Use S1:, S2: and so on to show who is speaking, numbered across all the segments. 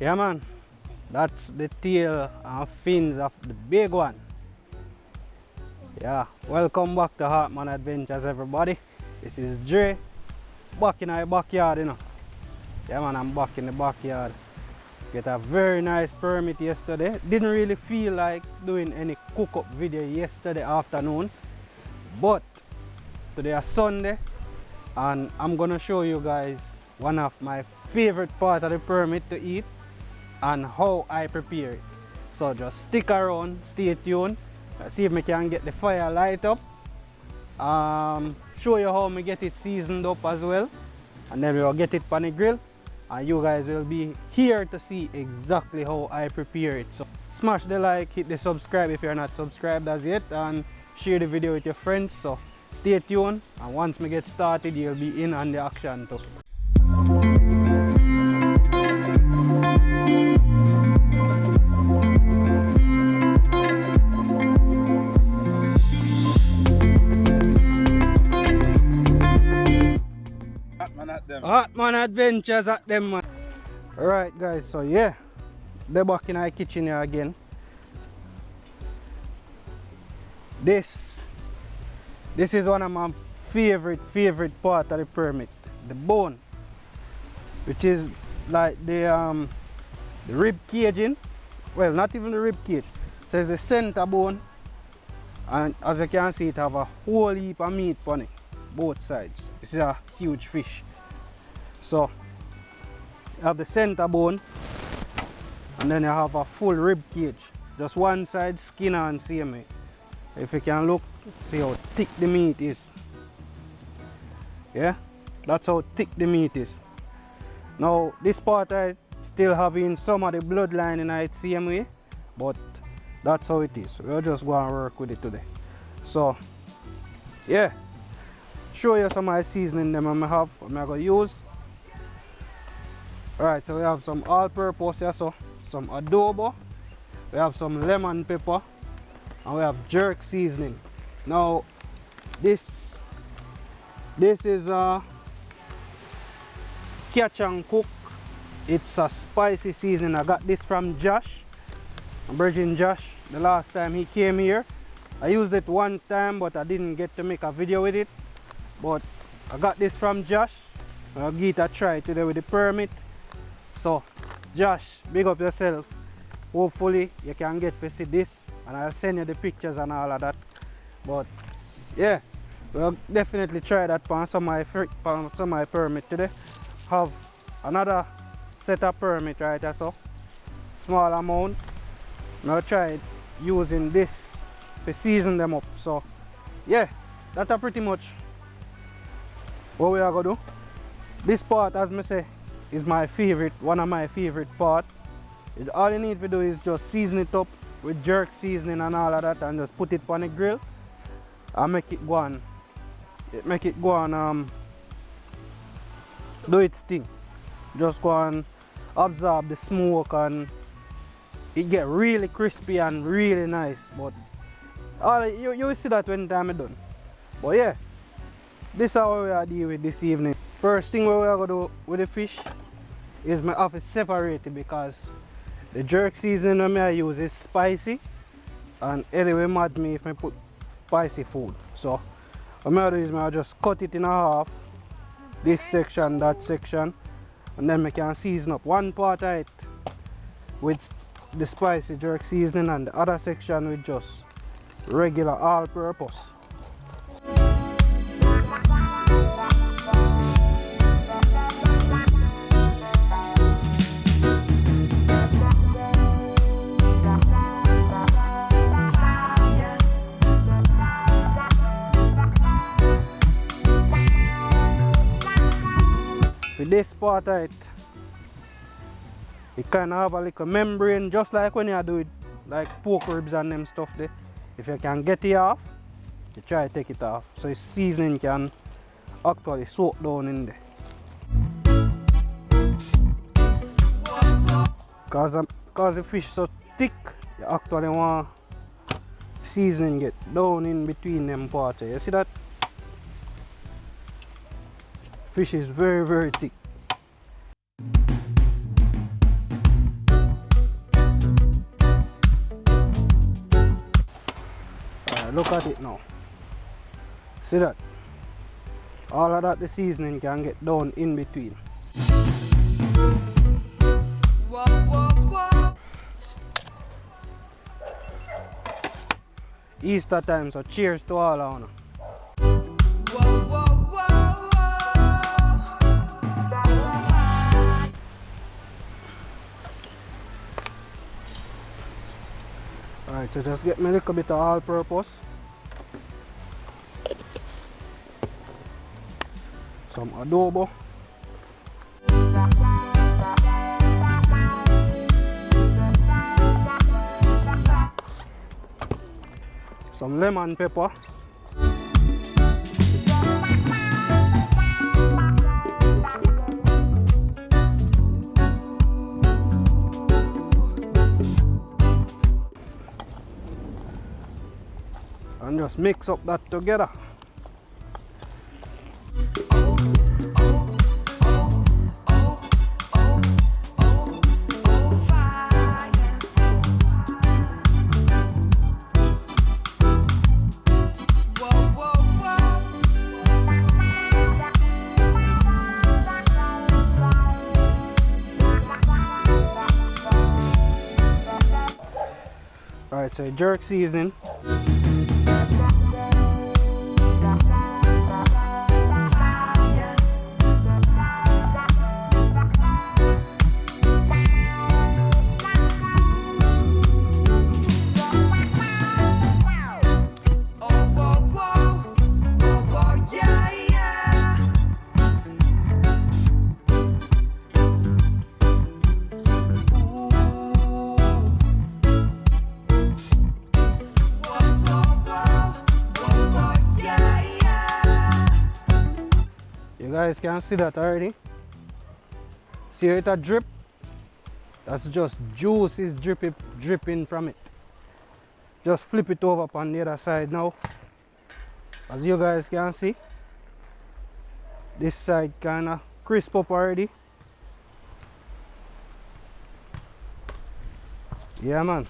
S1: Yeah man, that's the tail and fins of the big one. Yeah, welcome back to Hartman Adventures everybody. This is Dre, back in our backyard you know. Yeah man, I'm back in the backyard. Get a very nice permit yesterday. Didn't really feel like doing any cook-up video yesterday afternoon. But today is Sunday and I'm gonna show you guys one of my favorite part of the permit to eat and how I prepare it. So just stick around, stay tuned, see if I can get the fire light up. Show you how I get it seasoned up as well, and then we'll get it on the grill and you guys will be here to see exactly how I prepare it. So smash the like, hit the subscribe if you're not subscribed as yet, and share the video with your friends. So stay tuned, and once we get started you'll be in on the action too. Hartman Adventures at them man. Alright guys, so yeah, they're back in our kitchen here again. This is one of my favorite part of the permit, the bone, which is like the rib caging. Well, not even the rib cage. So it's the center bone, and as you can see, it have a whole heap of meat on it, both sides. This is a huge fish. So you have the center bone, and then you have a full rib cage. Just one side skin and same way. If you can look, see how thick the meat is. Yeah, that's how thick the meat is. Now this part I still having some of the bloodline in it same way, but that's how it is. We'll just go and work with it today. So yeah, show you some of the seasoning them I'm gonna use. Alright, so we have some all-purpose here, so some adobo, we have some lemon pepper, and we have jerk seasoning. Now this is a catch and cook. It's a spicy seasoning. I got this from Josh, Virgin Josh, the last time he came here. I used it one time but I didn't get to make a video with it, but I got this from Josh. I'll give it a try today with the permit. So Josh, big up yourself. Hopefully you can get to see this, and I'll send you the pictures and all of that. But yeah, we'll definitely try that on some of my permit today. Have another set of permit right here, so small amount. I'll try using this to season them up. So yeah, that's pretty much what we are gonna do. This part, as I say, is my favorite, one of my favorite part. All you need to do is just season it up with jerk seasoning and all of that, and just put it on the grill and make it go on. Do its thing. Just go and absorb the smoke, and it get really crispy and really nice. But you will see that when time is done. But yeah, this is how we are dealing with this evening. First thing we are going to do with the fish is my have to separate it, because the jerk seasoning I use is spicy, and anyway mad me if I put spicy food. So what I do is I just cut it in half, this section, that section, and then I can season up one part of it with the spicy jerk seasoning and the other section with just regular all-purpose. For this part of it kind of have a little membrane, just like when you do it like pork ribs and them stuff there. If you can get it off, you try to take it off, so the seasoning can actually soak down in there. Because the fish is so thick, you actually want seasoning get down in between them parts. You see that? Fish is very thick. Alright, look at it now. See that? All of that the seasoning can get down in between.
S2: Whoa, whoa, whoa.
S1: Easter time, so cheers to all of you.
S2: Whoa, whoa, whoa, whoa.
S1: Alright, so just get me a little bit of all-purpose. Some adobo. Some lemon pepper. And just mix up that together. Alright, so jerk seasoning. You guys can see that already. See it a drip? That's just juices dripping from it. Just flip it over on the other side now. As you guys can see, this side kinda crisp up already. Yeah, man.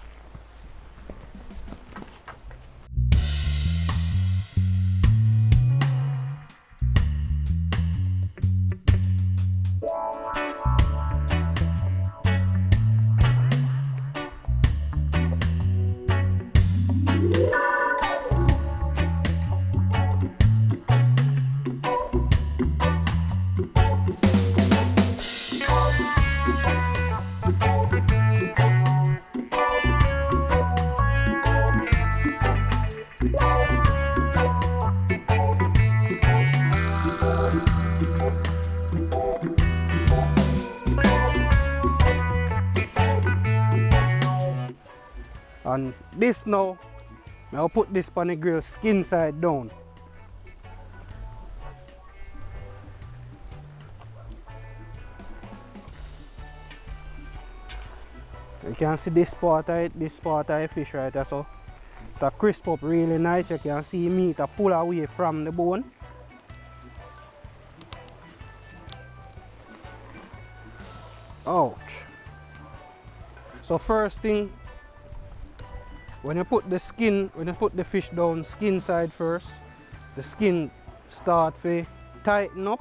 S1: And this now, I'll put this on the grill skin side down. You can see this part of it, this part of the fish right there, so to crisp up really nice. You can see meat to pull away from the bone. Ouch. So first thing, when you put the fish down skin side first, the skin start to tighten up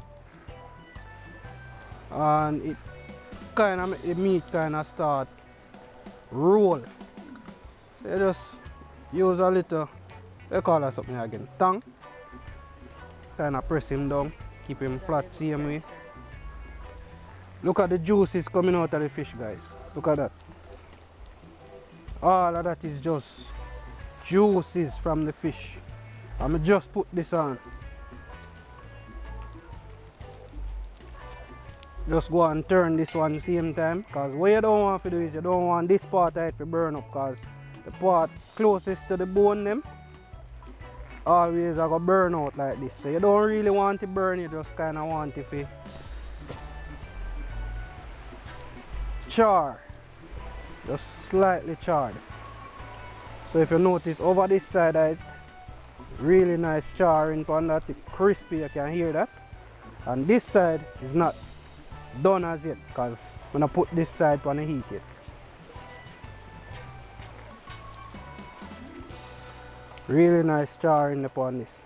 S1: and it kind of make the meat kind of start roll. So you just use a little, they call that something again, tongue, kind of press him down, keep him flat same way. Look at the juices coming out of the fish, guys. Look at that. All of that is just juices from the fish. I'm gonna just put this on. Just go and turn this one same time, because what you don't want to do is you don't want this part of it to burn up, because the part closest to the bone them always are gonna burn out like this. So you don't really want to burn, you just kind of want it to char. Just slightly charred. So if you notice over this side, it really nice charring on that, it's crispy, you can hear that. And this side is not done as yet, because when I put this side on the heat yet. Really nice charring upon this.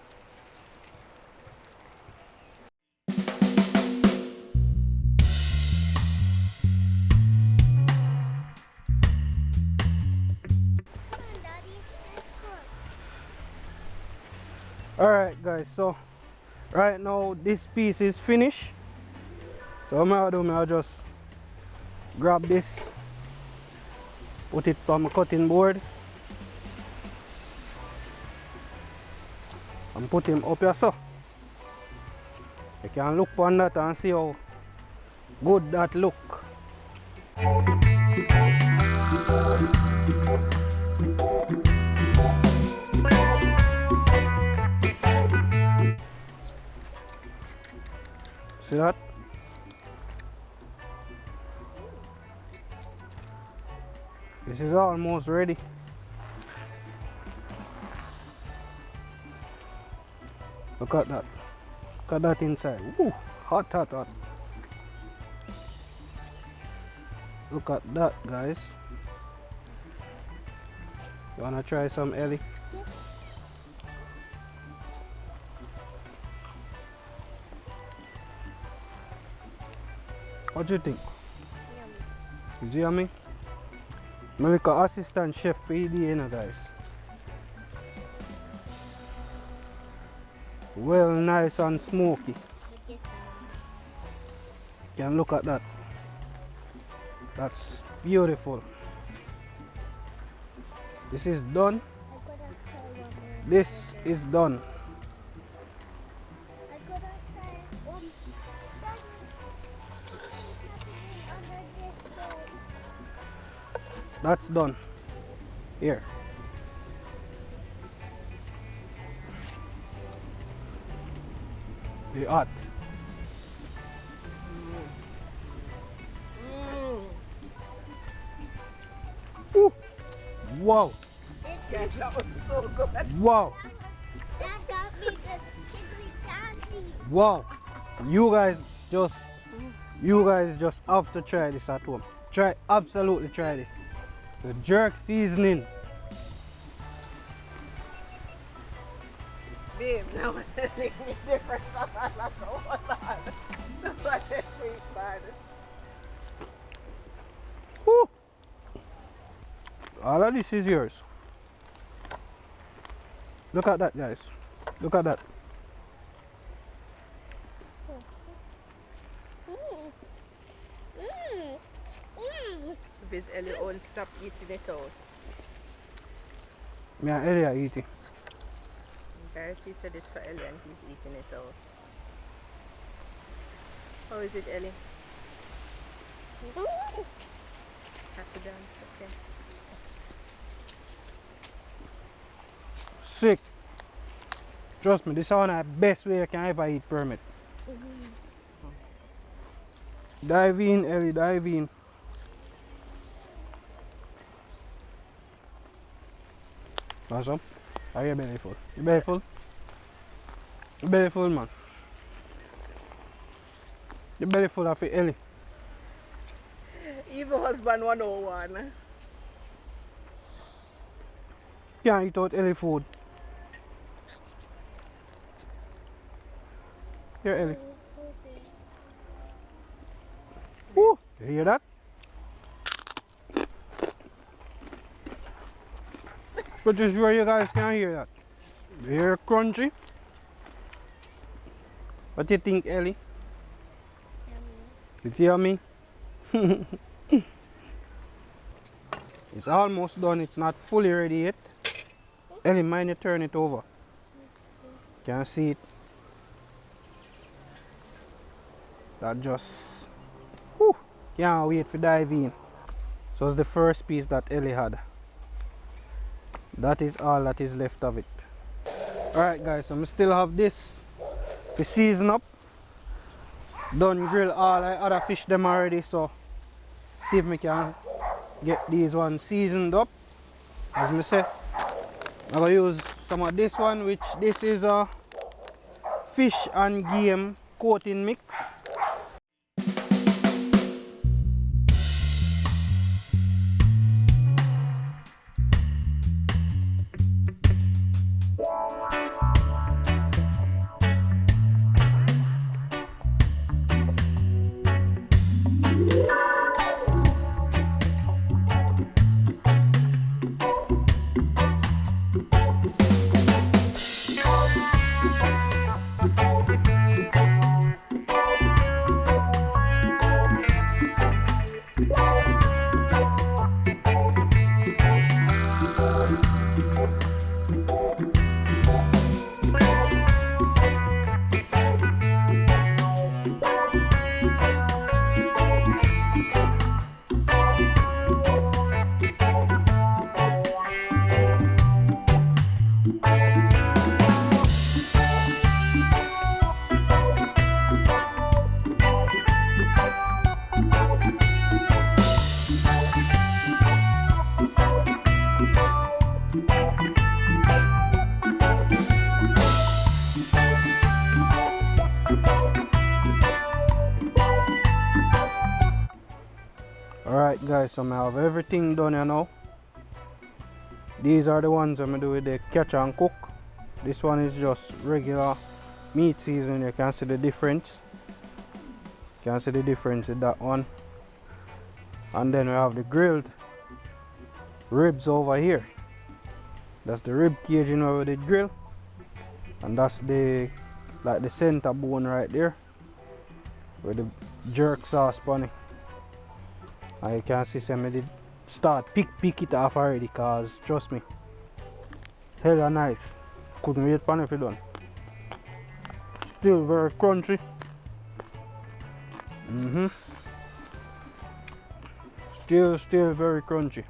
S1: Alright guys, so right now this piece is finished. So what I'll do, I'll just grab this, put it on my cutting board and put him up here so. You can look on that and see how good that look. See that? This is almost ready. Look at that. Look at that inside. Ooh, hot, hot, hot. Look at that, guys. You wanna try some, Ellie?
S3: Yes.
S1: What do you think?
S3: Yummy.
S1: Is it yummy? I'm like an assistant chef for the you know, guys. Well, nice and smoky.
S3: With this
S1: Can look at that. That's beautiful. This is done.
S3: I gotta try one more.
S1: This is done.
S3: I gotta try Daddy, under this stone.
S1: That's done. Here. The hot. Ooh. Wow.
S3: This
S2: That was so good.
S1: Wow.
S3: that got me this tickly fancy.
S1: Wow. You guys just have to try this at home. Absolutely try this. The jerk seasoning.
S2: Babe, now it's different. Hold on. That's sweet, man.
S1: Woo. All of this is yours. Look at that, guys. Look at that.
S2: Biz Ellie won't stop eating it out.
S1: Me and Ellie are eating.
S2: Guys, he said it's for Ellie and he's eating it out. How is it, Ellie? Happy dance, okay.
S1: Sick. Trust me, this is one of the best way you can ever eat permit. Dive in, Ellie, dive in. Awesome. Are you belly full? You belly full? You belly full, man. You belly full of it, Ellie.
S2: Even husband 101.
S1: Can't eat out Ellie food. Here, Ellie. Woo! You hear that? But just sure you guys can hear that. You hear crunchy? What do you think, Ellie? It's yummy. It's almost done. It's not fully ready yet. Ellie, mind you turn it over. Can you see it? That just... Whew, can't wait for dive in. So it's the first piece that Ellie had. That is all that is left of it. Alright guys, so I still have this to season up. Done grill all the other fish them already, so see if I can get these ones seasoned up. As I say, I'm gonna use some of this one, which this is a fish and game coating mix. Alright guys, so I have everything done here now. These are the ones I'm going to do with the catch and cook. This one is just regular meat seasoning. You can see the difference. You can see the difference with that one. And then we have the grilled ribs over here. That's the rib cage, you know, where we did grill. And that's the like the center bone right there, with the jerk sauce on it. And you can see some did start pick it off already, cause trust me, hella nice. Couldn't wait for it to done. Still very crunchy. Still very crunchy.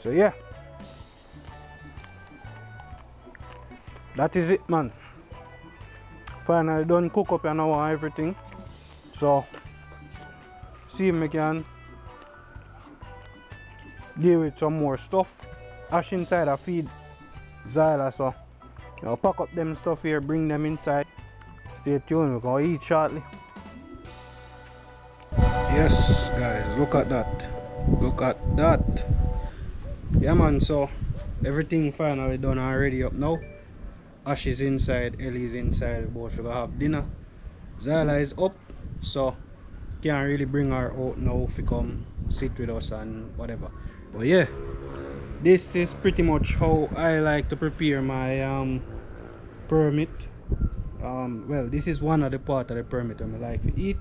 S1: So yeah, that is it, man. Finally done cook up and now and everything. So see if I can deal with some more stuff. Ash inside I feed Zyla, so I'll pack up them stuff here, bring them inside. Stay tuned, we're gonna eat shortly. Yes guys, look at that. Look at that. Yeah man, so everything finally done already up now. Ash is inside, Ellie is inside, both are gonna have dinner. Zyla is up, so can't really bring her out now if you come sit with us and whatever. But yeah, this is pretty much how I like to prepare my permit. Well, this is one of the part of the permit I like to eat.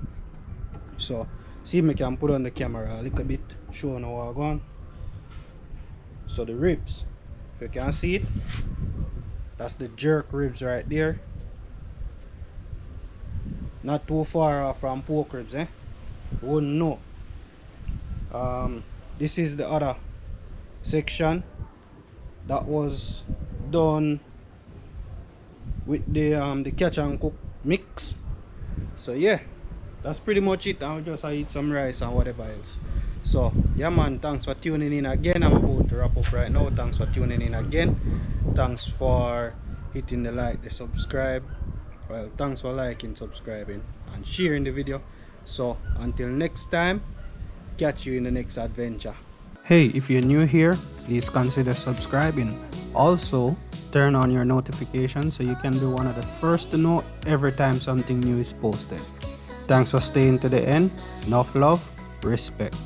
S1: So see if I can put on the camera a little bit, show how I'm going. So the ribs, if you can see it, that's the jerk ribs right there. Not too far off from pork ribs, eh? Wouldn't know. This is the other section that was done with the catch and cook mix. So yeah, that's pretty much it. I'll just eat some rice and whatever else. So yeah man, thanks for tuning in again. I'm about to wrap up right now. Thanks for tuning in again. Thanks for hitting the like, the subscribe. Well, thanks for liking, subscribing and sharing the video. So until next time, catch you in the next adventure. Hey, if you're new here, please consider subscribing. Also, turn on your notifications so you can be one of the first to know every time something new is posted. Thanks for staying to the end. Enough love, respect.